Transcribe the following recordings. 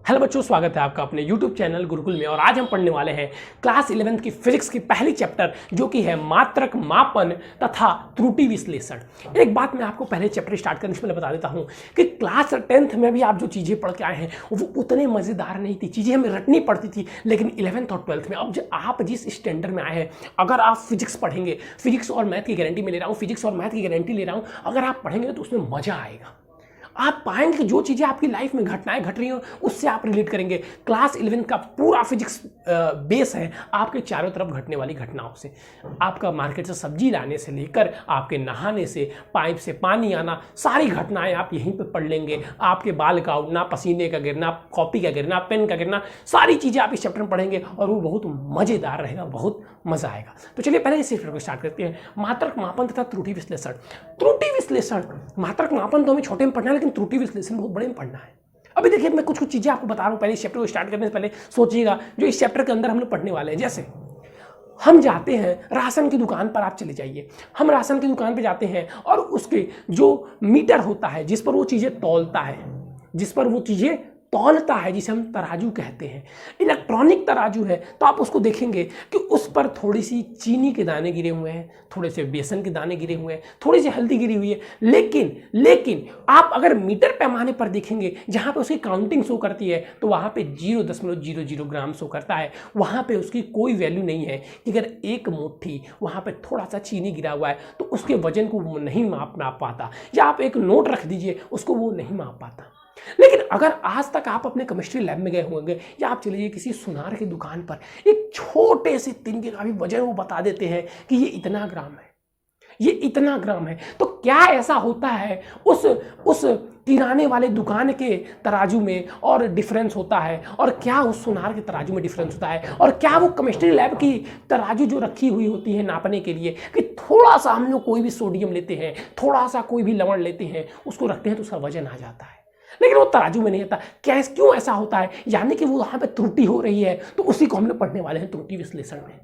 Hello बच्चों, स्वागत है आपका अपने YouTube चैनल गुरुकुल में। और आज हम पढ़ने वाले हैं क्लास 11th की फिजिक्स की पहली चैप्टर, जो कि है मात्रक मापन तथा त्रुटि विश्लेषण। एक बात मैं आपको पहले चैप्टर स्टार्ट करने से पहले बता देता हूं कि क्लास 10th में भी आप जो चीज़ें पढ़ के आए हैं वो उतने मज़ेदार नहीं थी, चीज़ें हमें रटनी पड़ती थी। लेकिन 11th और 12th में अब आप जिस स्टैंडर्ड में आए हैं, अगर आप फिजिक्स पढ़ेंगे, फिजिक्स और मैथ की गारंटी में ले रहा हूँ, फिजिक्स और मैथ की गारंटी ले रहा हूँ, अगर आप पढ़ेंगे तो उसमें मज़ा आएगा। आप पाएंगे कि जो चीज़ें आपकी लाइफ में घटनाएं घट रही हो उससे आप रिलेट करेंगे। क्लास 11 का पूरा फिजिक्स बेस है आपके चारों तरफ घटने वाली घटनाओं से। आपका मार्केट से सब्जी लाने से लेकर आपके नहाने से, पाइप से पानी आना, सारी घटनाएं आप यहीं पे पढ़ लेंगे। आपके बाल का उड़ना, पसीने का गिरना, कॉपी का गिरना, पेन का गिरना, सारी चीज़ें आप इस चैप्टर में पढ़ेंगे और वो बहुत मज़ेदार रहेगा, बहुत मज़ा आएगा। तो चलिए पहले इस चैप्टर को स्टार्ट करते हैं। मात्रक मापन तथा त्रुटि विश्लेषण। त्रुटि विश्लेषण, मात्रक मापन तो हमें छोटे में पढ़ना है, लेकिन त्रुटि विश्लेषण बहुत बड़े में पढ़ना है। अभी देखिए, मैं कुछ चीज़ें आपको बता रहा हूँ। पहले इस चैप्टर को स्टार्ट करने से पहले सोचिएगा जो इस चैप्टर के अंदर हम लोग पढ़ने वाले हैं। जैसे हम जाते हैं राशन की दुकान पर, आप चले जाइए, हम राशन की दुकान पर जाते हैं और उसके जो मीटर होता है जिस पर वो चीज़ें तौलता है, जिसे हम तराजू कहते हैं, इलेक्ट्रॉनिक तराजू है, तो आप उसको देखेंगे कि उस पर थोड़ी सी चीनी के दाने गिरे हुए हैं, थोड़े से बेसन के दाने गिरे हुए हैं, थोड़ी सी हल्दी गिरी हुई है। लेकिन आप अगर मीटर पैमाने पर देखेंगे जहाँ पे उसकी काउंटिंग शो करती है तो वहाँ पे 0.00 ग्राम शो करता है। वहाँ पे उसकी कोई वैल्यू नहीं है कि अगर एक मुट्ठी वहाँ पे थोड़ा सा चीनी गिरा हुआ है तो उसके वजन को वो नहीं माप पाता, या आप एक नोट रख दीजिए उसको वो नहीं माप पाता। लेकिन अगर आज तक आप अपने केमिस्ट्री लैब में गए होंगे या आप चलिए किसी सुनार की दुकान पर, एक छोटे से तिनके का भी वजन वो बता देते हैं कि ये इतना ग्राम है, ये इतना ग्राम है। तो क्या ऐसा होता है उस किराने वाले दुकान के तराजू में और डिफरेंस होता है, और क्या उस सुनार के तराजू में डिफरेंस होता है, और क्या वो केमिस्ट्री लैब की तराजू जो रखी हुई होती है नापने के लिए, कि थोड़ा सा हम लोग कोई भी सोडियम लेते हैं, थोड़ा सा कोई भी लवण लेते हैं, उसको रखते हैं तो उसका वजन आ जाता है, लेकिन वो तराजू में नहीं आता। क्यों ऐसा होता है? यानी कि वो वहां पे त्रुटि हो रही है। तो उसी को हम लोग पढ़ने वाले हैं त्रुटि विश्लेषण में।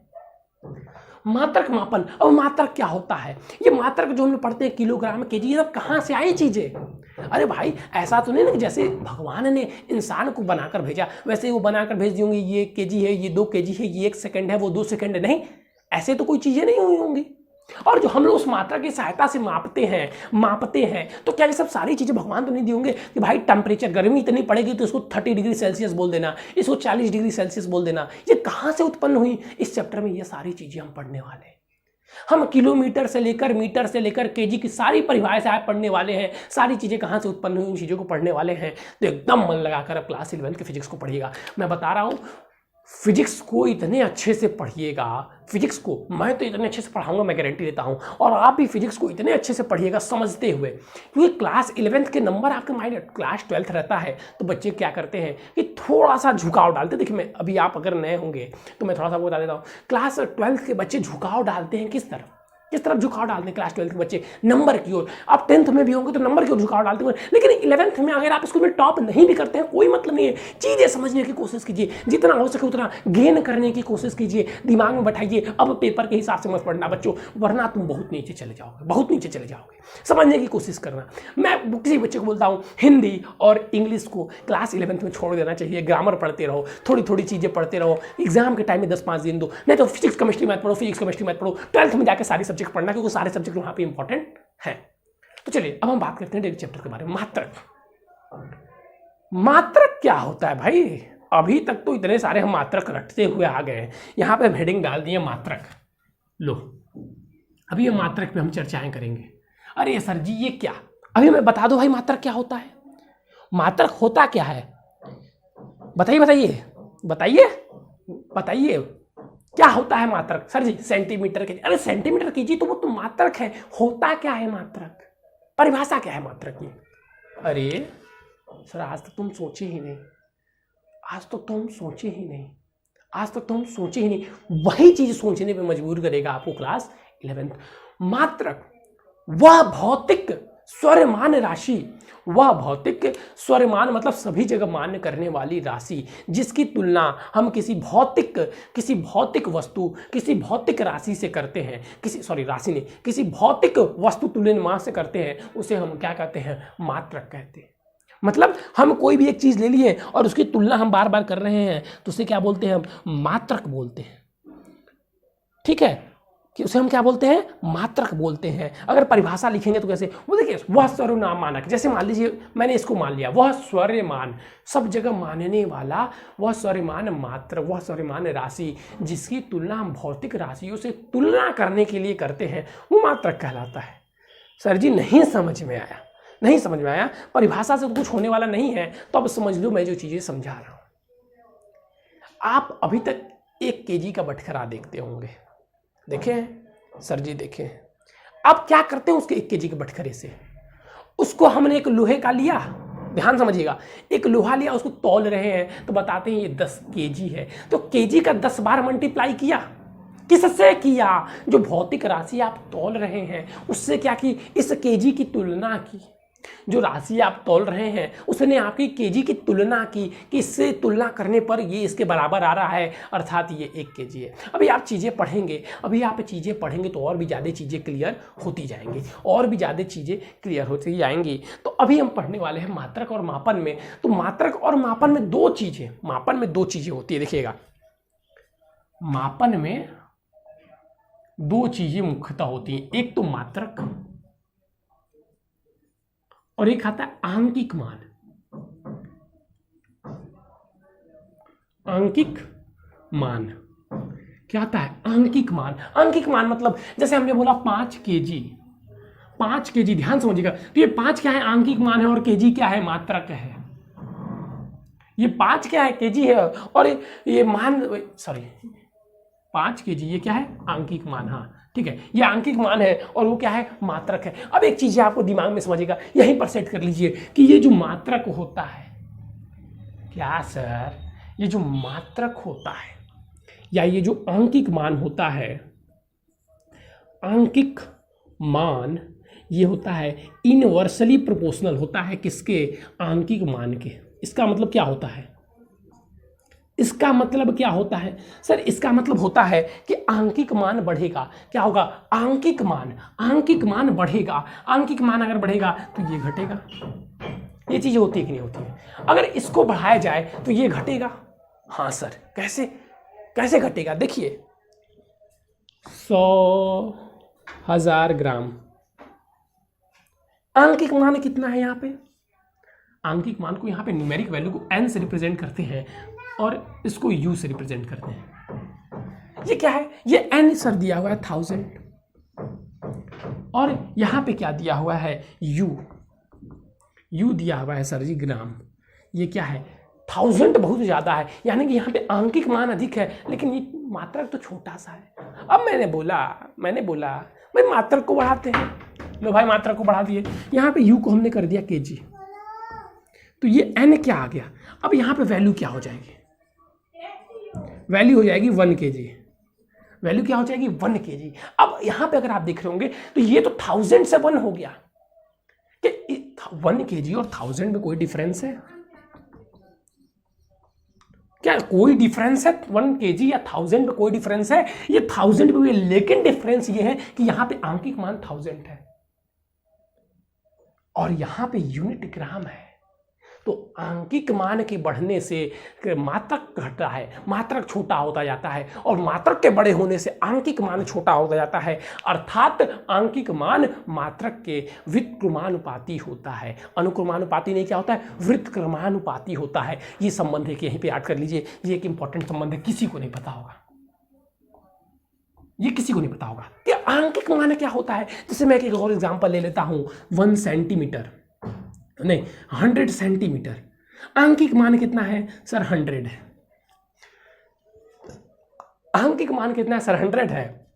मात्रक मापन। अब मात्रक क्या होता है? ये मात्रक जो हम लोग पढ़ते हैं, किलोग्राम, केजी, ये सब कहाँ से आई चीजें? अरे भाई, ऐसा तो नहीं ना कि जैसे भगवान ने इंसान को बनाकर भेजा वैसे वो बनाकर भेज दियोगे, ये केजी है, ये 2 केजी है, ये 1 सेकंड है, वो 2 सेकंड है। नहीं, ऐसे तो कोई चीजें नहीं हुई होंगी। और जो हम लोग उस मात्रा की सहायता से मापते हैं, तो क्या ये सब सारी चीजें भगवान तो नहीं दियोगे कि भाई टेम्परेचर, गर्मी इतनी पड़ेगी तो इसको 30 डिग्री सेल्सियस बोल देना, इसको 40 डिग्री सेल्सियस बोल देना। ये कहाँ से उत्पन्न हुई? इस चैप्टर में ये सारी चीजें हम पढ़ने वाले हैं। हम किलोमीटर से लेकर, मीटर से लेकर केजी की सारी परिभाषाएं पढ़ने वाले हैं। सारी चीजें कहाँ से उत्पन्न हुई, उन चीजों को पढ़ने वाले हैं। तो एकदम मन लगाकर अब क्लास 11 के फिजिक्स को पढ़िएगा। मैं बता रहा हूँ, फिजिक्स को इतने अच्छे से पढ़िएगा, फिजिक्स को मैं तो इतने अच्छे से पढ़ाऊंगा, मैं गारंटी देता हूं। और आप भी फिजिक्स को इतने अच्छे से पढ़िएगा समझते हुए, क्योंकि क्लास 11 के नंबर आपके माइंड क्लास 12 रहता है। तो बच्चे क्या करते हैं कि थोड़ा सा झुकाव डालते। देखिए, मैं अभी आप अगर नए होंगे तो मैं थोड़ा सा वो बता देता हूँ। क्लास 12 के बच्चे झुकाव डालते हैं किस तरफ झुकाव डालते हैं क्लास 12 के बच्चे? नंबर की ओर। आप 10th में भी होंगे तो नंबर की ओर झुकाव डालते हैं। लेकिन 11th में अगर आप स्कूल में टॉप नहीं भी करते हैं, कोई मतलब नहीं है। चीजें समझने की कोशिश कीजिए, जितना हो सके उतना गेन करने की कोशिश कीजिए, दिमाग में बैठाइए। अब पेपर के हिसाब से मत पढ़ना बच्चों, वरना तुम बहुत नीचे चले जाओगे। समझने की कोशिश करना। मैं किसी बच्चे को बोलता हूँ, हिंदी और इंग्लिश को क्लास 11th में छोड़ देना चाहिए। ग्रामर पढ़ते रहो, थोड़ी चीजें पढ़ते रहो। एग्जाम के टाइम में 10-5 दिन दो, नहीं तो फिजिक्स केमिस्ट्री मैथ पढ़ो। 12th में जाकर सारी सब्जेक्ट पढ़ना, क्योंकि सारे सब्जेक्ट वहां पे इंपॉर्टेंट है। तो चलिए अब हम बात करते हैं डेली चैप्टर के बारे में। मात्रक क्या होता है भाई? अभी तक तो इतने सारे हम मात्रक रटते हुए आ गए हैं। यहां पे हम हेडिंग डाल दिए मात्रक। लो, अभी ये मात्रक पे हम चर्चाएं करेंगे। अरे सर जी, ये क्या? अभी मैं बता दो भाई, मात्रक क्या होता है? मात्रक होता क्या है? बताइए क्या होता है मात्रक? सर जी, सेंटीमीटर केजी। अरे सेंटीमीटर केजी तो वो तो मात्रक है। होता क्या है मात्रक? परिभाषा क्या है मात्रक की? अरे सर, आज तक तुम सोचे ही नहीं। वही चीज सोचने पे मजबूर करेगा आपको क्लास 11th। मात्रक वह भौतिक स्वरमान मतलब सभी जगह मान्य करने वाली राशि, जिसकी तुलना हम किसी भौतिक वस्तु, किसी भौतिक राशि से करते हैं। किसी भौतिक वस्तु तुल्यमान से करते हैं, उसे हम क्या कहते हैं? मात्रक कहते हैं। मतलब हम कोई भी एक चीज़ ले लिए और उसकी तुलना हम बार बार कर रहे हैं तो उसे क्या बोलते हैं? हम मात्रक बोलते हैं। ठीक है, कि उसे हम क्या बोलते हैं? मात्रक बोलते हैं। अगर परिभाषा लिखेंगे तो कैसे? वो देखिए, वह सर्वनाम मानक, जैसे मान लीजिए मैंने इसको मान लिया, वह स्वरमान, सब जगह मानने वाला, वह स्वरमान मात्र, वह स्वरमान राशि जिसकी तुलना हम भौतिक राशियों से तुलना करने के लिए करते हैं, वो मात्रक कहलाता है। सर जी नहीं समझ में आया, नहीं समझ में आया, परिभाषा से तो कुछ होने वाला नहीं है, तो अब समझ लो मैं जो चीजें समझा रहा हूं। आप अभी तक 1 kg का बटखरा देखते होंगे, देखे हैं सर जी? देखे हैं। अब क्या करते हैं उसके 1 kg के बटखरे से? उसको हमने एक लोहे का लिया, ध्यान समझिएगा, एक लोहा लिया, उसको तौल रहे हैं तो बताते हैं ये 10 kg है। तो kg का 10 बार मल्टीप्लाई किया, किससे किया? जो भौतिक राशि आप तौल रहे हैं उससे क्या की? इस kg की तुलना की। जो राशि आप तौल रहे हैं उसने आपकी केजी की तुलना की कि इससे तुलना करने पर ये इसके बराबर आ रहा है, अर्थात ये 1 kg है। अभी आप चीज़ें पढ़ेंगे, अभी आप चीज़ें पढ़ेंगे तो और भी ज़्यादा चीज़ें क्लियर होती जाएंगी, और भी ज़्यादा चीज़ें क्लियर होती जाएंगी। तो अभी हम पढ़ने वाले हैं मात्रक और मापन में। तो मात्रक और मापन में 2 चीज़ें, मापन में 2 चीज़ें होती है। देखिएगा, मापन में 2 चीज़ें मुख्यतः होती हैं, एक तो मात्रक और एक आता है आंकिक मान। आंकिक मान क्या आता है? आंकिक मान। आंकिक मान मतलब जैसे हमने बोला 5 kg, 5 kg, ध्यान समझिएगा। तो ये 5 क्या है? आंकिक मान है, और kg क्या है? मात्रक है। ये 5 क्या है? kg है, और ये मान, सॉरी 5 kg, ये क्या है? आंकिक मान। हाँ ठीक है, ये आंकिक मान है और वो क्या है? मात्रक है। अब एक चीज आपको दिमाग में समझिएगा, यहीं पर सेट कर लीजिए कि ये जो मात्रक होता है, क्या सर, ये जो मात्रक होता है या ये जो आंकिक मान होता है, आंकिक मान ये होता है इनवर्सली प्रोपोर्शनल होता है किसके? आंकिक मान के। इसका मतलब क्या होता है? इसका मतलब क्या होता है सर? इसका मतलब होता है कि आंकिक मान बढ़ेगा, क्या होगा? आंकिक मान बढ़ेगा। आंकिक मान अगर बढ़ेगा तो ये घटेगा। ये चीजें होती है कि नहीं होती है? अगर इसको बढ़ाया जाए तो ये घटेगा। हाँ सर, कैसे कैसे घटेगा? देखिए, 100,000 ग्राम आंकिक मान कितना है यहाँ पे? आंकिक मान को यहाँ पे न्यूमेरिक वैल्यू को n से रिप्रेजेंट करते हैं और इसको u से रिप्रेजेंट करते हैं। ये क्या है? ये n सर दिया हुआ है 1000, और यहाँ पे क्या दिया हुआ है? u दिया हुआ है सर जी ग्राम। ये क्या है? 1000 बहुत ज़्यादा है, यानी कि यहाँ पे आंकिक मान अधिक है लेकिन ये मात्रक तो छोटा सा है। अब मैंने बोला भाई मात्रक को बढ़ाते हैं, लो भाई मात्रक को बढ़ा दिए, यहाँ पे u को हमने कर दिया kg, तो ये n क्या आ गया? अब यहाँ पे वैल्यू क्या हो जाएगी? वैल्यू हो जाएगी 1 kg। वैल्यू क्या हो जाएगी? 1 kg। अब यहाँ पे अगर आप देख रहे होंगे तो ये तो 1000 से 1 हो गया कि 1 kg और 1000 में कोई डिफरेंस है क्या? कोई डिफरेंस है? 1 kg या 1000 में कोई डिफरेंस है? ये 1000 में भी, लेकिन डिफरेंस ये है कि यहाँ पे आंकिक मान 1000 है और यहाँ पे यूनिट ग्राम है। तो आंकिक मान के बढ़ने से मात्रक घटता है, मात्रक छोटा होता जाता है, और मात्रक के बड़े होने से आंकिक मान छोटा होता जाता है, अर्थात आंकिक मान मात्रक के व्युत्क्रमानुपाती होता है। अनुक्रमानुपाती नहीं, क्या होता है? व्युत्क्रमानुपाती होता है। ये संबंध है कि यहीं पे याद कर लीजिए, ये एक इंपॉर्टेंट संबंध है, किसी को नहीं पता होगा, ये किसी को नहीं पता होगा कि आंकिक मान क्या होता है। जैसे मैं एक और एग्जांपल ले लेता हूं, 1 सेंटीमीटर नहीं 100 सेंटीमीटर, आंकिक मान कितना है सर? 100 है। आंकिक मान कितना है सर? 100 है,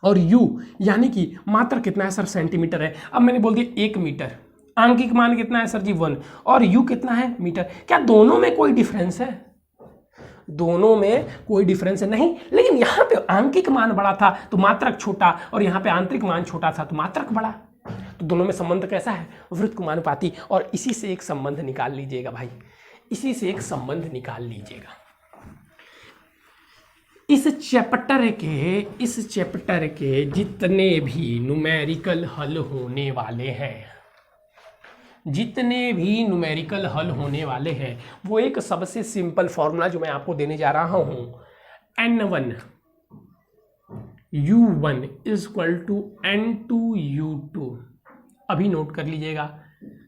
और u यानी कि मात्रक कितना है सर? सेंटीमीटर है। अब मैंने बोल दिया 1 मीटर, आंकिक मान कितना है सर जी? 1, और u कितना है? मीटर। क्या दोनों में कोई डिफरेंस है? दोनों में कोई डिफरेंस नहीं, लेकिन यहाँ पे आंकिक मान बड़ा था तो मात्रक छोटा, और यहाँ पे आंतरिक मान छोटा था तो मात्रक बड़ा। तो दोनों में संबंध कैसा है? व्युत्क्रमानुपाती। और इसी से एक संबंध निकाल लीजिएगा भाई, इसी से एक संबंध निकाल लीजिएगा। इस चैप्टर के जितने भी न्यूमेरिकल हल होने वाले हैं, जितने भी न्यूमेरिकल हल होने वाले हैं वो एक सबसे सिंपल फॉर्मूला जो मैं आपको देने जा रहा हूं, n1 u1 equal to n2 u2। अभी नोट कर लीजिएगा,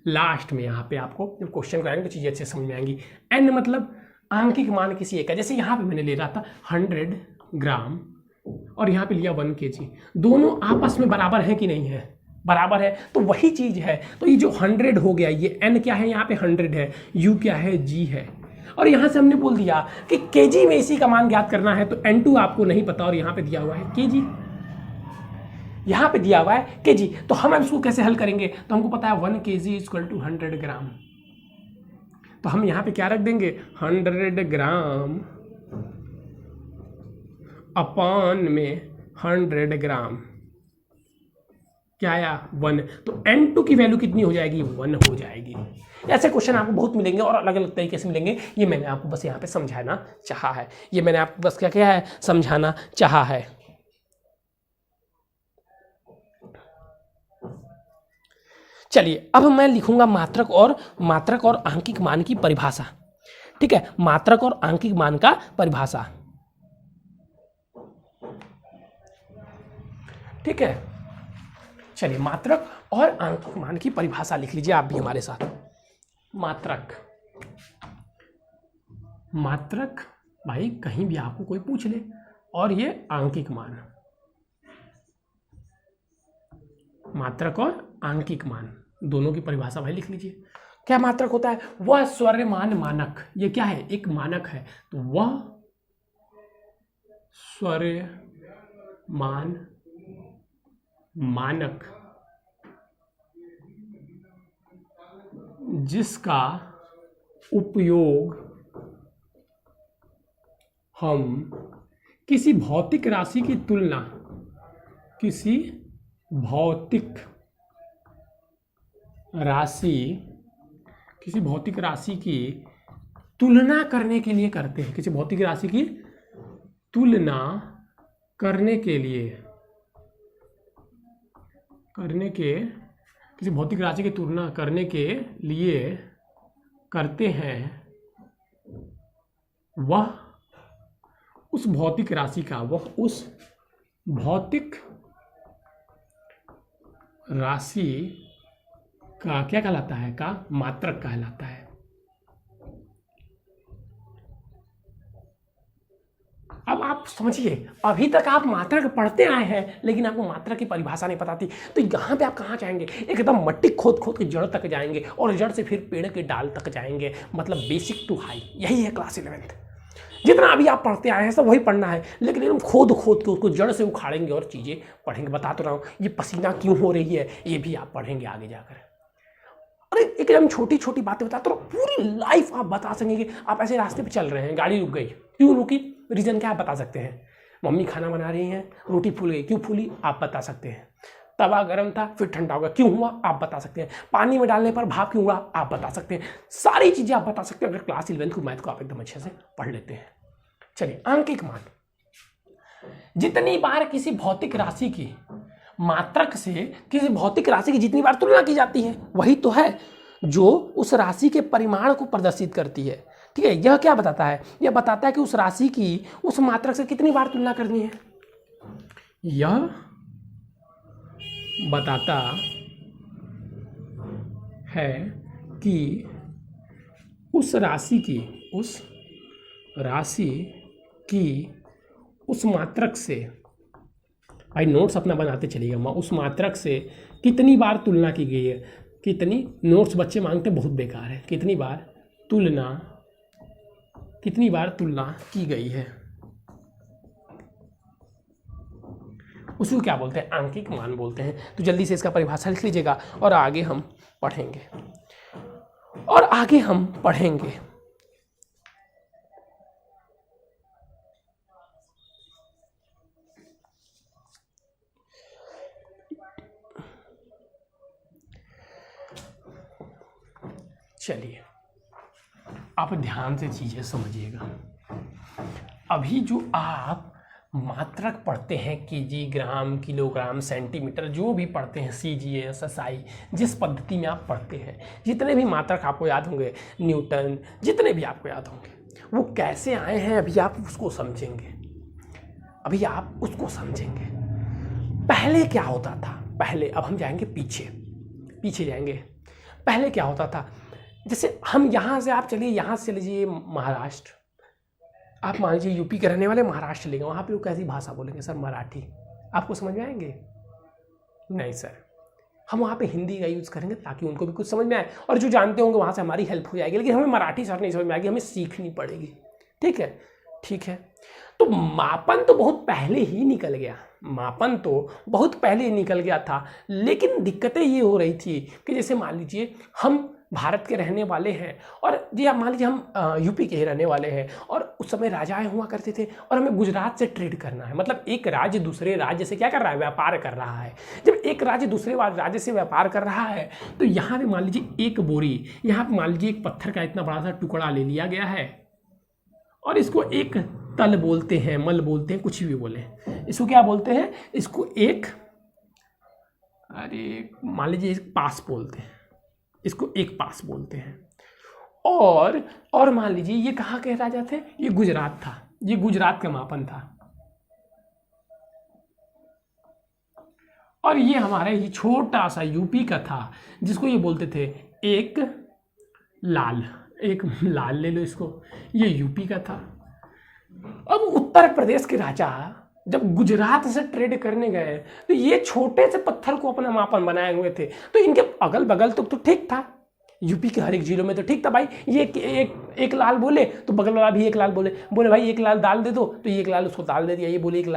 लास्ट में यहाँ पे आपको जब क्वेश्चन कराएंगे तो चीज़ें अच्छे समझ में आएंगी। n मतलब आंकिक मान किसी एक का, जैसे यहाँ पे मैंने ले रहा था 100 ग्राम और यहाँ पे लिया 1 kg, दोनों आपस में बराबर है कि नहीं है, बराबर है, तो वही चीज़ है। तो ये जो 100 हो गया, ये n क्या है, यहाँ पे 100 है, u क्या है, g है, और यहाँ से हमने बोल दिया कि kg में इसी का मान ज्ञात करना है, तो n2 आपको नहीं पता और यहाँ पे दिया हुआ है kg, यहाँ पे दिया हुआ है kg, तो हम इसको कैसे हल करेंगे, तो हमको पता है 1 kg इक्वल टू 100 ग्राम, तो हम यहाँ पे क्या रख देंगे 100 ग्राम अपॉन में 100 ग्राम, क्या आया 1, तो n2 की वैल्यू कितनी हो जाएगी 1 हो जाएगी। ऐसे क्वेश्चन आपको बहुत मिलेंगे और अलग अलग तरीके से मिलेंगे, ये मैंने आपको बस यहाँ पे समझाना चाहा है, ये मैंने आपको बस क्या है समझाना चाहा है। चलिए अब मैं लिखूंगा मात्रक और आंकिक मान की परिभाषा, ठीक है, मात्रक और आंकिक मान का परिभाषा, ठीक है। चलिए मात्रक और आंकिक मान की परिभाषा लिख लीजिए आप भी हमारे साथ। मात्रक भाई कहीं भी आपको कोई पूछ ले, और ये आंकिक मान, मात्रक और आंकिक मान दोनों की परिभाषा भाई लिख लीजिए। क्या मात्रक होता है, वह स्वरमान मानक, ये क्या है एक मानक है, तो वह स्वरमान मानक जिसका उपयोग हम किसी भौतिक राशि की तुलना, किसी भौतिक राशि की तुलना करने के लिए करते हैं, किसी भौतिक राशि की तुलना करने के लिए, किसी भौतिक राशि की तुलना करने के लिए करते हैं, वह उस भौतिक राशि का, वह उस भौतिक राशि का क्या कहलाता है, का मात्रक कहलाता है। अब आप समझिए, अभी तक आप मात्रक पढ़ते आए हैं लेकिन आपको मात्रक की परिभाषा नहीं पता थी, तो यहाँ पे आप कहाँ जाएंगे, एकदम मट्टी खोद खोद के जड़ तक जाएंगे और जड़ से फिर पेड़ के डाल तक जाएंगे, मतलब बेसिक टू हाई, यही है क्लास 11th। जितना अभी आप पढ़ते आए हैं सब वही पढ़ना है, लेकिन एकदम खोद खोद के उसको जड़ से उखाड़ेंगे और चीज़ें पढ़ेंगे। बता तो रहा हूँ, ये पसीना क्यों हो रही है ये भी आप पढ़ेंगे आगे जाकर। अरे एकदम छोटी छोटी बातें बताते रहो, पूरी लाइफ आप बता सकेंगे। आप ऐसे रास्ते पे चल रहे हैं, गाड़ी रुक गई, क्यों रुकी, रीज़न क्या आप बता सकते हैं। मम्मी खाना बना रही हैं, रोटी फूल गई, क्यों फूली आप बता सकते हैं। तवा गर्म था फिर ठंडा हो गया, क्यों हुआ आप बता सकते हैं। पानी में डालने पर भाप क्यों हुआ आप बता सकते हैं। सारी चीज़ें आप बता सकते हैं अगर क्लास 11th को मैथ को आप एकदम अच्छे से पढ़ लेते हैं। चलिए आंकिक मान, जितनी बार किसी भौतिक राशि की मात्रक से किसी भौतिक राशि की जितनी बार तुलना की जाती है वही तो है जो उस राशि के परिमाण को प्रदर्शित करती है। ठीक है, यह क्या बताता है, यह बताता है कि उस राशि की उस मात्रक से कितनी बार तुलना करनी है। यह बताता है कि उस राशि की उस मात्रक से, भाई नोट्स अपना बनाते चलिएगा, उस मात्रक से कितनी बार तुलना की गई है। कितनी, नोट्स बच्चे मांगते बहुत बेकार है। कितनी बार तुलना की गई है, उसको क्या बोलते हैं, आंकिक मान बोलते हैं। तो जल्दी से इसका परिभाषा लिख लीजिएगा और आगे हम पढ़ेंगे। चलिए आप ध्यान से चीजें समझिएगा। अभी जो आप मात्रक पढ़ते हैं, केजी, ग्राम, किलोग्राम, सेंटीमीटर, जो भी पढ़ते हैं, CGS, SI, जिस पद्धति में आप पढ़ते हैं, जितने भी मात्रक आपको याद होंगे, न्यूटन, जितने भी आपको याद होंगे, वो कैसे आए हैं अभी आप उसको समझेंगे। अभी आप उसको समझेंगे। पहले क्या होता था, पहले, अब हम जाएंगे पीछे जाएंगे। पहले क्या होता था, जैसे हम यहाँ से, आप चलिए यहाँ से चले जाइए महाराष्ट्र, आप मान लीजिए यूपी के रहने वाले महाराष्ट्र चले गए, वहाँ पे वो कैसी भाषा बोलेंगे सर? मराठी। आपको समझ में आएंगे? नहीं सर, हम वहाँ पे हिंदी का यूज़ करेंगे ताकि उनको भी कुछ समझ में आए, और जो जानते होंगे वहाँ से हमारी हेल्प हो जाएगी, लेकिन हमें मराठी सर नहीं समझ में आएगी, हमें सीखनी पड़ेगी। ठीक है, ठीक है। तो मापन तो बहुत पहले ही निकल गया, मापन तो बहुत पहले ही निकल गया था, लेकिन दिक्कतें ये हो रही थी कि जैसे मान लीजिए हम भारत के रहने वाले हैं, और जी आप मान लीजिए हम यूपी के ही रहने वाले हैं, और उस समय राजाएं हुआ करते थे, और हमें गुजरात से ट्रेड करना है, मतलब एक राज्य दूसरे राज्य से क्या कर रहा है? व्यापार कर रहा है। जब एक राज्य दूसरे राज्य से व्यापार कर रहा है, तो यहाँ पे मान लीजिए एक बोरी, यहाँ पे मान लीजिए एक पत्थर का इतना बड़ा सा टुकड़ा ले लिया गया है, और इसको एक तल बोलते हैं, मल बोलते हैं, कुछ भी बोले, इसको क्या बोलते हैं? इसको एक, अरे मान लीजिए पास बोलते हैं, इसको एक पास बोलते हैं। और मान लीजिए ये कहाँ के राजा थे? ये गुजरात था, ये गुजरात का मापन था, और ये हमारे ये छोटा सा यूपी का था, जिसको ये बोलते थे एक लाल ले लो इसको, ये यूपी का था। अब उत्तर प्रदेश के राजा जब गुजरात से ट्रेड करने गए, तो ये छोटे से पत्थर को अपना मापन बनाए हुए थे, तो इनके अगल बगल तो ठीक था, यूपी के हर एक जिलों में तो ठीक था भाई। ये एक लाल बोले तो बगल वाला भी एक लाल बोले भाई एक लाल दाल दे दो, तो ये एक लाल उसको दाल दे दिया, ये बोले एक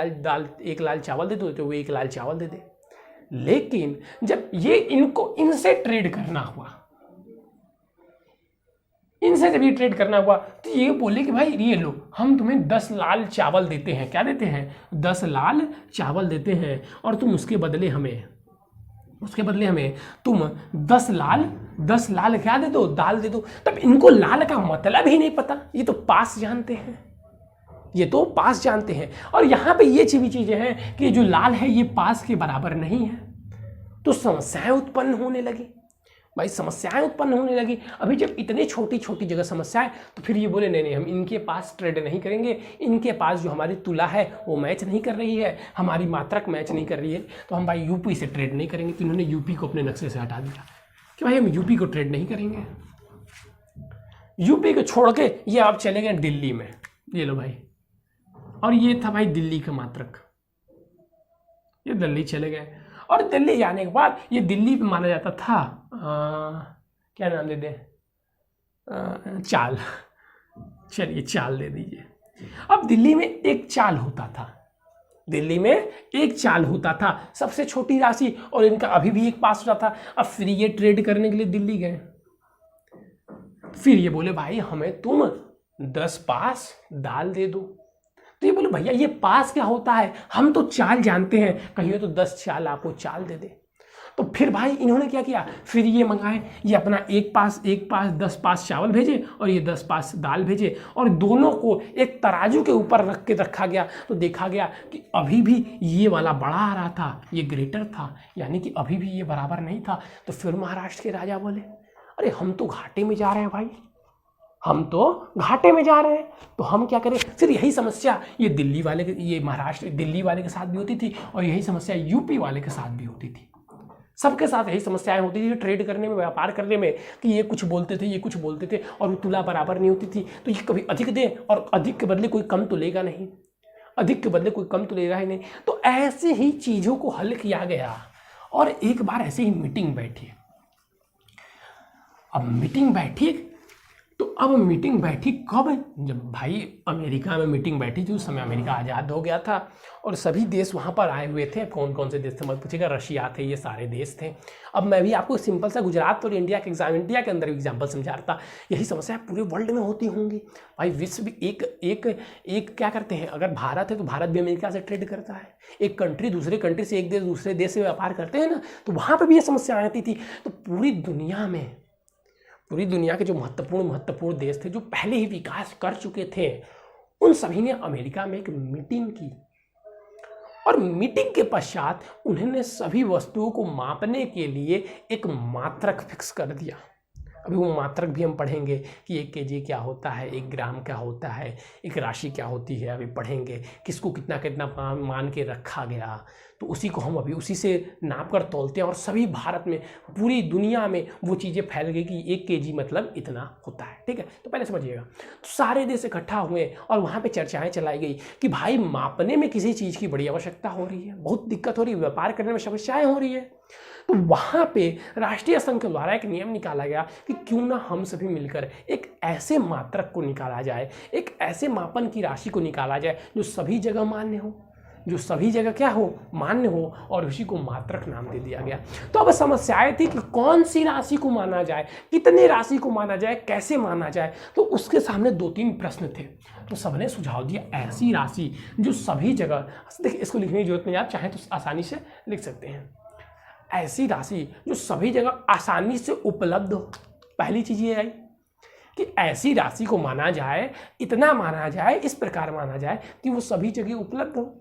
लाल चावल दे दो, तो वो एक लाल चावल दे दे। लेकिन जब ये इनसे ट्रेड करना हुआ, इनसे जब ये ट्रेड करना हुआ, तो ये बोले कि भाई ये लो, हम तुम्हें 10 लाल चावल देते हैं। क्या देते हैं? 10 लाल चावल देते हैं, और तुम उसके बदले हमें तुम 10 लाल क्या दे दो? दाल दे दो। तब इनको लाल का मतलब ही नहीं पता, ये तो पास जानते हैं, और यहाँ पे ये भी चीजें हैं कि जो लाल है ये पास के बराबर नहीं है, तो समस्याएं उत्पन्न होने लगी। अभी जब इतनी छोटी छोटी जगह समस्याएं, तो फिर ये बोले नहीं हम इनके पास ट्रेड नहीं करेंगे, इनके पास जो हमारी तुला है वो मैच नहीं कर रही है, हमारी मात्रक मैच नहीं कर रही है, तो हम भाई यूपी से ट्रेड नहीं करेंगे। तो इन्होंने यूपी को अपने नक्शे से हटा दिया कि भाई हम यूपी को ट्रेड नहीं करेंगे। यूपी को छोड़ के ये आप चले गए दिल्ली में, ये लो भाई, और ये था भाई दिल्ली का मात्रक, ये दिल्ली चले गए, और दिल्ली जाने के बाद ये दिल्ली पे माना जाता था क्या नाम दे दें? चाल। चलिए चाल दे दीजिए। अब दिल्ली में एक चाल होता था, सबसे छोटी राशि, और इनका अभी भी एक पास होता था। अब फिर ये ट्रेड करने के लिए दिल्ली गए, फिर ये बोले भाई हमें तुम 10 पास दाल दे दो। तो ये बोले भैया ये पास क्या होता है, हम तो चाल जानते हैं, कहिए तो 10 चाल आपको चाल दे दे। तो फिर भाई इन्होंने क्या किया, फिर ये मंगाए, ये अपना एक पास 10 पास चावल भेजे, और ये 10 पास दाल भेजे, और दोनों को एक तराजू के ऊपर रखा गया। तो देखा गया कि अभी भी ये वाला बड़ा आ रहा था, ये ग्रेटर था, यानी कि अभी भी ये बराबर नहीं था। तो फिर महाराष्ट्र के राजा बोले अरे हम तो घाटे में जा रहे हैं भाई, तो हम क्या करें। फिर यही समस्या ये दिल्ली वाले के साथ भी होती थी, और यही समस्या यूपी वाले के साथ भी होती थी। सबके साथ यही समस्याएं होती थी ट्रेड करने में, व्यापार करने में, कि ये कुछ बोलते थे और वो तुला बराबर नहीं होती थी। तो ये कभी अधिक दे, और अधिक के बदले कोई कम तो लेगा नहीं, तो ऐसे ही चीज़ों को हल किया गया। और एक बार ऐसे ही मीटिंग बैठी, अब मीटिंग बैठी कब, जब भाई अमेरिका में मीटिंग बैठी थी। उस समय अमेरिका आज़ाद हो गया था, और सभी देश वहाँ पर आए हुए थे। कौन कौन से देश थे मत पूछिएगा, रशिया थे, ये सारे देश थे। अब मैं भी आपको सिंपल सा गुजरात और इंडिया के अंदर एग्जाम्पल समझा रहा था। यही समस्या पूरे वर्ल्ड में होती होंगी भाई। विश्व एक क्या करते हैं, अगर भारत है तो भारत भी अमेरिका से ट्रेड करता है। एक कंट्री दूसरे कंट्री से, एक देश दूसरे देश से व्यापार करते हैं ना, तो वहाँ पर भी ये समस्या आती थी। तो पूरी दुनिया के जो महत्वपूर्ण देश थे, जो पहले ही विकास कर चुके थे, उन सभी ने अमेरिका में एक मीटिंग की। और मीटिंग के पश्चात उन्होंने सभी वस्तुओं को मापने के लिए एक मात्रक फिक्स कर दिया। अभी वो मात्रक भी हम पढ़ेंगे कि 1 केजी क्या होता है, 1 ग्राम क्या होता है, एक राशि क्या होती है, अभी पढ़ेंगे किसको कितना कितना मान के रखा गया। तो उसी को हम अभी उसी से नाप कर तौलते हैं और सभी भारत में, पूरी दुनिया में वो चीज़ें फैल गई कि 1 केजी मतलब इतना होता है। ठीक है, तो पहले समझिएगा। तो सारे देश इकट्ठा हुए और वहाँ पे चर्चाएं चलाई गई कि भाई मापने में किसी चीज़ की बड़ी आवश्यकता हो रही है, बहुत दिक्कत हो रही है, व्यापार करने में समस्याएं हो रही है। तो वहाँ पे राष्ट्रीय संघ के द्वारा एक नियम निकाला गया कि क्यों ना हम सभी मिलकर एक ऐसे मात्रक को निकाला जाए, एक ऐसे मापन की राशि को निकाला जाए जो सभी जगह मान्य हो, जो सभी जगह क्या हो, मान्य हो, और उसी को मात्रक नाम दे दिया गया। तो अब समस्याएं थी कि कौन सी राशि को माना जाए, कितने राशि को माना जाए, कैसे माना जाए। तो उसके सामने 2-3 प्रश्न थे। तो सबने सुझाव दिया ऐसी राशि जो सभी जगह, देखिए इसको लिखने की जरूरत नहीं, आप चाहें तो आसानी से लिख सकते हैं, ऐसी राशि जो सभी जगह आसानी से उपलब्ध हो। पहली चीज ये आई कि ऐसी राशि को माना जाए, इतना माना जाए, इस प्रकार माना जाए कि वो सभी जगह उपलब्ध हो,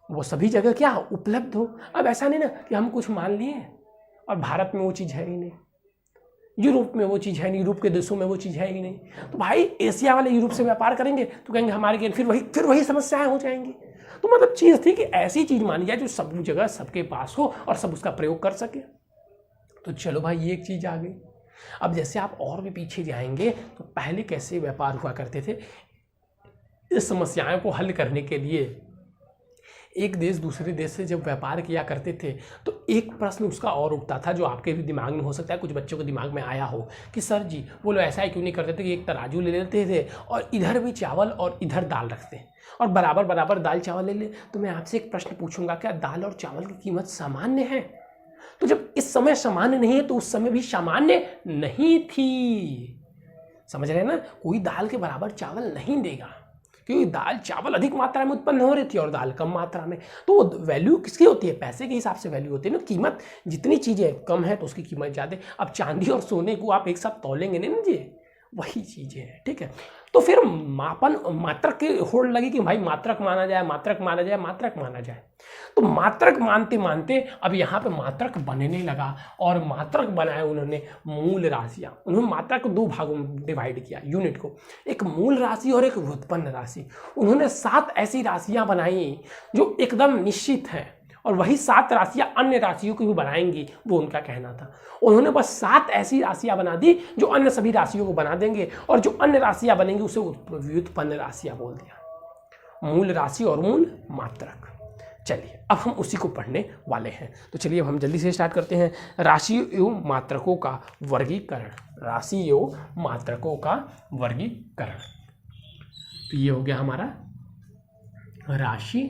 वो सभी जगह क्या हो, उपलब्ध हो। अब ऐसा नहीं ना कि हम कुछ मान लिए और भारत में वो चीज़ है ही नहीं, यूरोप में वो चीज़ है नहीं, यूरोप के देशों में वो चीज़ है ही नहीं। तो भाई एशिया वाले यूरोप से व्यापार करेंगे तो कहेंगे हमारे के, फिर वही समस्याएं हो जाएंगी। तो मतलब चीज़ थी कि ऐसी चीज़ मानी जाए जो सब जगह सबके पास हो और सब उसका प्रयोग कर सके। तो चलो भाई ये एक चीज़ आ गई। अब जैसे आप और भी पीछे जाएंगे तो पहले कैसे व्यापार हुआ करते थे, इस समस्याओं को हल करने के लिए एक देश दूसरे देश से जब व्यापार किया करते थे तो एक प्रश्न उसका और उठता था जो आपके भी दिमाग में हो सकता है, कुछ बच्चों के दिमाग में आया हो कि सर जी वो लोग ऐसा ही क्यों नहीं करते थे कि एक तराजू ले लेते थे और इधर भी चावल और इधर दाल रखते हैं और बराबर बराबर दाल चावल ले ले। तो मैं आपसे एक प्रश्न पूछूंगा, क्या दाल और चावल की कीमत सामान्य है? तो जब इस समय सामान्य नहीं है तो उस समय भी सामान्य नहीं थी। समझ रहे हैं ना, कोई दाल के बराबर चावल नहीं देगा क्योंकि दाल चावल अधिक मात्रा में उत्पन्न हो रही थी और दाल कम मात्रा में। तो वो वैल्यू किसकी होती है, पैसे के हिसाब से वैल्यू होती है ना, कीमत। जितनी चीज़ें कम है तो उसकी कीमत ज़्यादा। अब चांदी और सोने को आप एक साथ तौलेंगे नहीं ना जी, वही चीज़ें हैं। ठीक है, तो फिर मापन मात्रक की होड़ लगी कि भाई मात्रक माना जाए, मात्रक माना जाए, मात्रक माना जाए। तो मात्रक मानते मानते अब यहाँ पे मात्रक बनने लगा और मात्रक बनाए उन्होंने मूल राशियाँ। उन्होंने मात्रक को 2 भागों में डिवाइड किया, यूनिट को, एक मूल राशि और एक व्युत्पन्न राशि। उन्होंने 7 ऐसी राशियाँ बनाई जो एकदम निश्चित हैं और वही 7 राशियाँ अन्य राशियों की भी बनाएंगी, वो उनका कहना था। उन्होंने बस 7 ऐसी राशियाँ बना दी जो अन्य सभी राशियों को बना देंगे और जो अन्य राशियाँ बनेंगी उसे व्युत्पन्न राशियाँ बोल दिया, मूल राशि और मूल मात्रक। चलिए अब हम उसी को पढ़ने वाले हैं। तो चलिए अब हम जल्दी से स्टार्ट करते हैं। राशि एवं मात्रकों का वर्गीकरण, राशि एवं मात्रकों का वर्गीकरण। तो ये हो गया हमारा राशि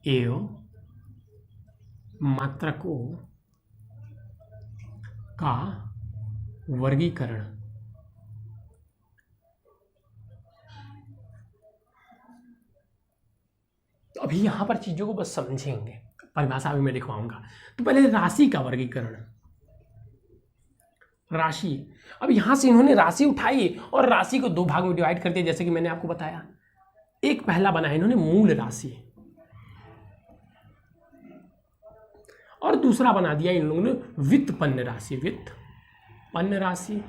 एवं मात्रकों का वर्गीकरण। तो अभी यहां पर चीजों को बस समझेंगे, परिभाषा भी मैं लिखवाऊंगा। तो पहले राशि का वर्गीकरण, राशि। अब यहां से इन्होंने राशि उठाई और राशि को 2 भाग में डिवाइड कर दिया, जैसे कि मैंने आपको बताया। एक पहला बनाया इन्होंने मूल राशि और दूसरा बना दिया इन लोगों ने व्युत्पन्न राशि, व्युत्पन्न राशि।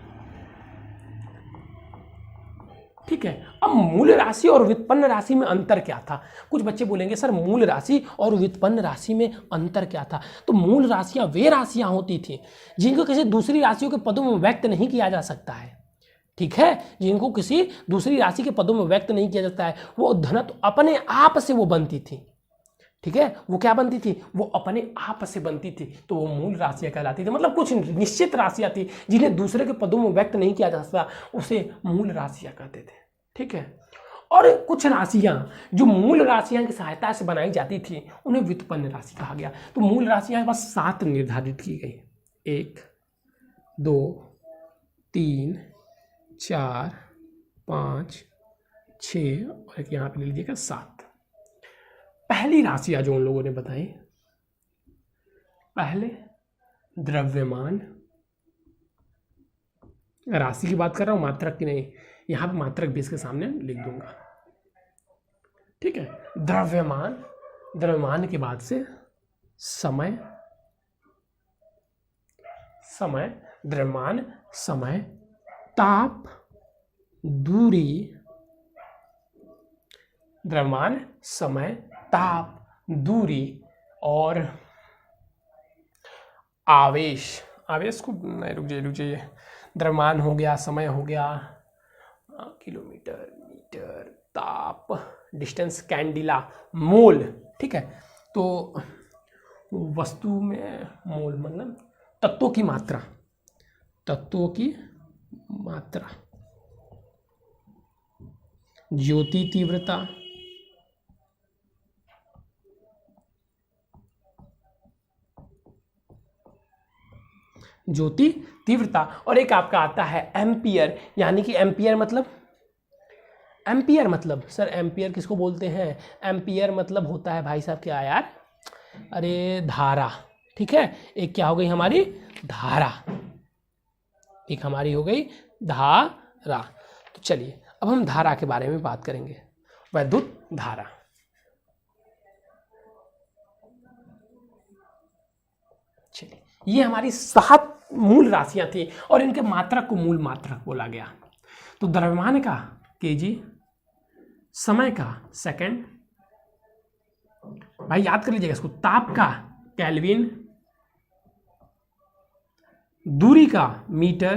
ठीक है, अब मूल राशि और व्युत्पन्न राशि में अंतर क्या था? कुछ बच्चे बोलेंगे सर मूल राशि और व्युत्पन्न राशि में अंतर क्या था? तो मूल राशियां वे राशियां होती थी जिनको किसी दूसरी राशियों के पदों में व्यक्त नहीं किया जा सकता है। ठीक है, जिनको किसी दूसरी राशि के पदों में व्यक्त नहीं किया जाता है, वो धनत्व अपने आप से वो बनती थी। ठीक है, वो क्या बनती थी? वो अपने आप से बनती थी, तो वो मूल राशियां कहलाती थी। मतलब कुछ निश्चित राशियां थी जिन्हें दूसरे के पदों में व्यक्त नहीं किया जा सकता, उसे मूल राशियां कहते थे। ठीक है, और कुछ राशियां जो मूल राशियां की सहायता से बनाई जाती थी उन्हें व्युत्पन्न राशि कहा गया। तो मूल राशियां बस 7 निर्धारित की गई, 1 2 3 4 5 6 और एक यहाँ पे ले लीजिएगा 7। पहली राशियां जो उन लोगों ने बताई, पहले द्रव्यमान, राशि की बात कर रहा हूं, मात्रक की नहीं। यहां पे मात्रक भी इसके सामने लिख दूंगा। ठीक है। द्रव्यमान, द्रव्यमान के बाद से समय, समय, द्रव्यमान, समय, ताप, दूरी, द्रव्यमान, समय, ताप, दूरी और आवेश। आवेश को नहीं, रुक जाइए, द्रव्यमान हो गया, समय हो गया, किलोमीटर, मीटर, ताप, डिस्टेंस, कैंडिला, मोल। ठीक है, तो वस्तु में मोल मतलब तत्वों की मात्रा, तत्वों की मात्रा, ज्योति तीव्रता, ज्योति तीव्रता, और एक आपका आता है एम्पियर, यानी कि एम्पियर मतलब, एम्पियर मतलब सर, एम्पियर किसको बोलते हैं? एम्पियर मतलब होता है भाई साहब क्या यार, अरे धारा। ठीक है, एक क्या हो गई हमारी धारा, एक हमारी हो गई धारा। तो चलिए अब हम धारा के बारे में बात करेंगे, वैद्युत धारा। चलिए, ये हमारी 7 मूल राशियां थी और इनके मात्रक को मूल मात्रक बोला गया। तो द्रव्यमान का केजी, समय का सेकंड, भाई याद कर लीजिएगा इसको, ताप का केल्विन, दूरी का मीटर,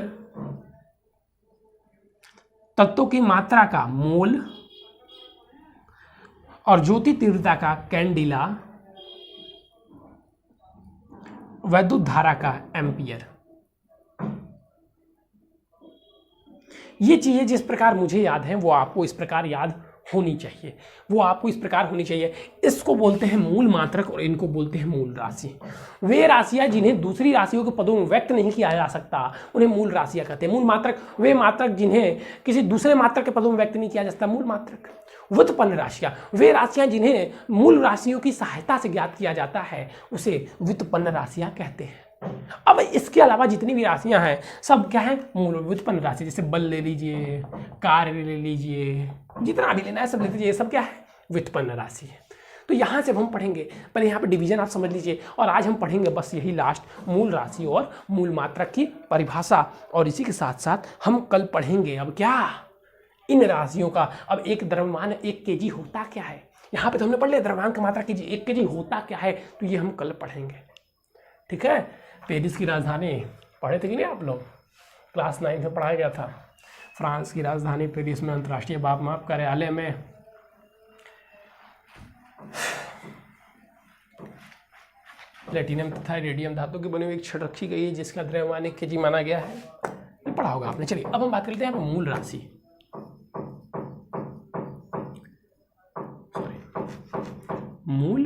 तत्वों की मात्रा का मोल और ज्योति तीव्रता का कैंडिला, वैद्युत धारा का एम्पियर। ये चीजें जिस प्रकार मुझे याद हैं वो आपको इस प्रकार याद होनी चाहिए, वो आपको इस प्रकार होनी चाहिए। इसको बोलते हैं मूल मात्रक और इनको बोलते हैं मूल राशि। वे राशियां जिन्हें दूसरी राशियों के पदों में व्यक्त नहीं किया जा सकता उन्हें मूल राशियां कहते हैं। मूल मात्रक वे मात्रक जिन्हें किसी दूसरे मात्रक के पदों में व्यक्त नहीं किया जा सकता, मूल मात्रक। व्युत्पन्न राशियां वे राशियां जिन्हें मूल राशियों की सहायता से ज्ञात किया जाता है, उसे व्युत्पन्न राशियां कहते हैं। अब इसके अलावा जितनी भी राशियां हैं सब क्या है, मूल व्युत्पन्न राशि। जैसे बल ले लीजिए, कार्य ले लीजिए, जितना भी लेना है सब ले लीजिए, ये सब क्या है, व्युत्पन्न राशि है। तो यहाँ से हम पढ़ेंगे, पहले यहाँ पे डिवीजन आप समझ लीजिए, और आज हम पढ़ेंगे बस यही लास्ट मूल राशि और मूल मात्रक की परिभाषा। और इसी के साथ साथ हम कल पढ़ेंगे अब क्या, इन राशियों का। अब एक द्रव्यमान 1 kg होता क्या है, यहाँ पे तो हमने पढ़ लिया द्रव्यमान की मात्रा kg, 1 kg होता क्या है, तो ये हम कल पढ़ेंगे। ठीक है, पेरिस की राजधानी पढ़े थे कि नहीं आप लोग, क्लास 9 में पढ़ाया गया था। फ्रांस की राजधानी पेरिस में अंतर्राष्ट्रीय माप कार्यालय में प्लेटिनम तथा रेडियम धातु की बनी हुई एक छड़ रखी गई है जिसका द्रव्यमान 1 kg माना गया है। ये पढ़ा होगा आपने। चलिए अब हम बात करते हैं मूल राशि। मूल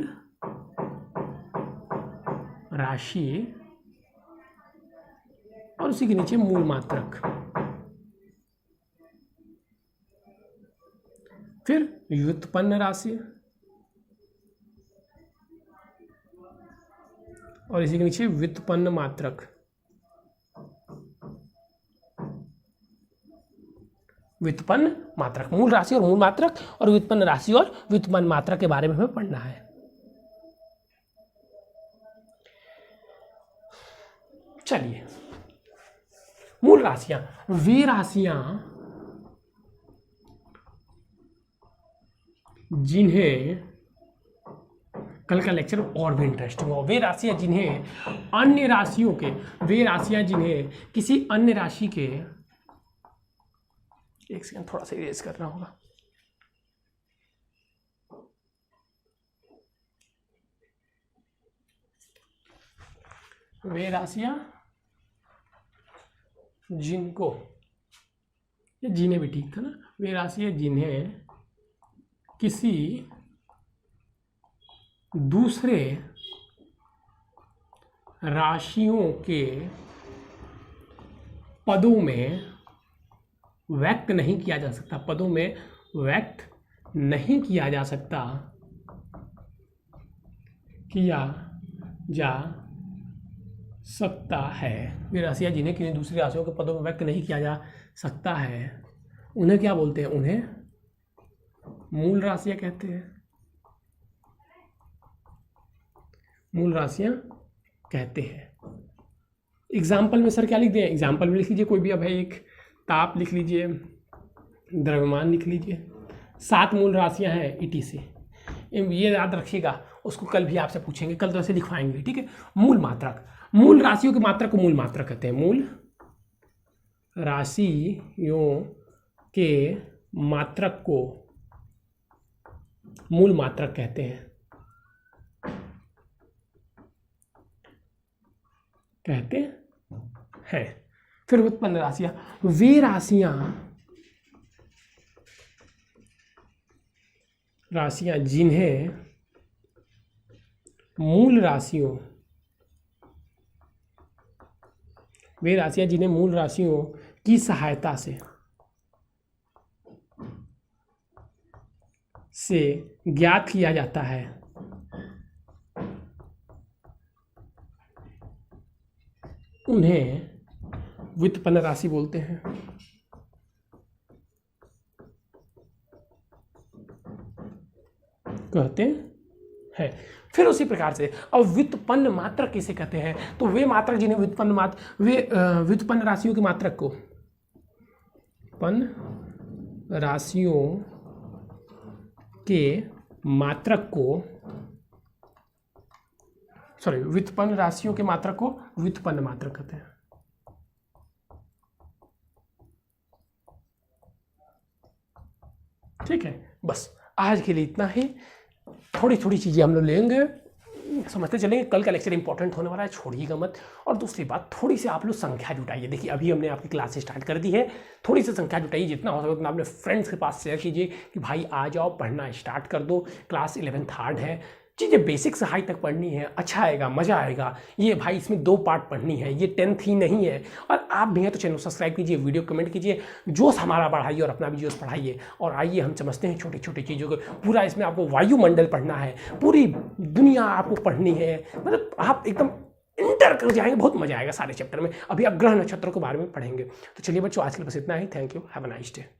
राशि और उसी के नीचे मूल मात्रक, फिर व्युत्पन्न राशि और इसी के नीचे व्युत्पन्न मात्रक, व्युत्पन्न मात्रक। मूल राशि और मूल मात्रक और व्युत्पन्न राशि और व्युत्पन्न मात्रक के बारे में हमें पढ़ना है। चलिए, मूल राशियां वे राशियां जिन्हें, कल का लेक्चर और भी इंटरेस्टिंग हो, वे राशियां जिन्हें अन्य राशियों के, वे राशियां जिन्हें किसी अन्य राशि के, एक सेकंड थोड़ा सा इरेज करना होगा, वे राशियां जिनको, ये जिन्हें भी ठीक था ना, वे राशियां जिन्हें किसी दूसरे राशियों के पदों में व्यक्त नहीं किया जा सकता, पदों में व्यक्त नहीं किया जा सकता, किया जा सकता है। वे राशियां जिन्हें किसी दूसरी राशियों के पदों में व्यक्त नहीं किया जा सकता है, उन्हें क्या बोलते हैं, उन्हें मूल राशियां कहते हैं, मूल राशियां कहते हैं। एग्जाम्पल में सर क्या लिख दें, एग्जाम्पल में लिख लीजिए कोई भी, अब है एक ताप लिख लीजिए, द्रव्यमान लिख लीजिए, 7 मूल राशियां हैं ETC। ये याद रखिएगा, उसको कल भी आपसे पूछेंगे, कल तो ऐसे लिखवाएंगे, ठीक है। मूल मात्रक, मूल राशियों के मात्रक को मूल मात्रक कहते हैं, मूल राशियों के मात्रक को मूल मात्रक कहते हैं, कहते हैं। फिर व्युत्पन्न राशियां, वे राशियां जिन्हें मूल राशियों, वे राशियां जिन्हें मूल राशियों की सहायता से ज्ञात किया जाता है, उन्हें व्युत्पन्न राशि बोलते हैं। कहते हैं। फिर उसी प्रकार से अब व्युत्पन्न मात्रक किसे कहते हैं, तो वे मात्रक जिन्हें व्युत्पन्न राशियों के मात्रक को, व्युत्पन्न राशियों के मात्रक को, सॉरी, व्युत्पन्न राशियों के मात्रक को व्युत्पन्न मात्रक कहते हैं। ठीक है, बस आज के लिए इतना ही। थोड़ी थोड़ी चीज़ें हम लोग लेंगे, समझते चलेंगे। कल का लेक्चर इंपॉर्टेंट होने वाला है, छोड़िएगा मत। और दूसरी बात, थोड़ी सी आप लोग संख्या जुटाइए। देखिए अभी हमने आपकी क्लास स्टार्ट कर दी है, थोड़ी सी संख्या जुटाइए, जितना हो सके उतना अपने फ्रेंड्स के पास शेयर कीजिए कि भाई आ जाओ, पढ़ना स्टार्ट कर दो। क्लास 11 थर्ड है, चीज़ें बेसिक से हाई तक पढ़नी है, अच्छा आएगा, मज़ा आएगा। ये भाई इसमें 2 पार्ट पढ़नी है, ये 10th ही नहीं है। और आप भी हैं तो चैनल सब्सक्राइब कीजिए, वीडियो कमेंट कीजिए, जोश हमारा बढ़ाइए और अपना भी जोश बढ़ाइए। और आइए हम समझते हैं छोटी छोटी चीज़ों को। पूरा इसमें आपको वायुमंडल पढ़ना है, पूरी दुनिया आपको पढ़नी है, मतलब आप एकदम इंटर कर जाएंगे, बहुत मज़ा आएगा सारे चैप्टर में। अभी आप ग्रह नक्षत्रों के बारे में पढ़ेंगे। तो चलिए बच्चों, आज के लिए बस इतना ही। Thank you, have a nice day.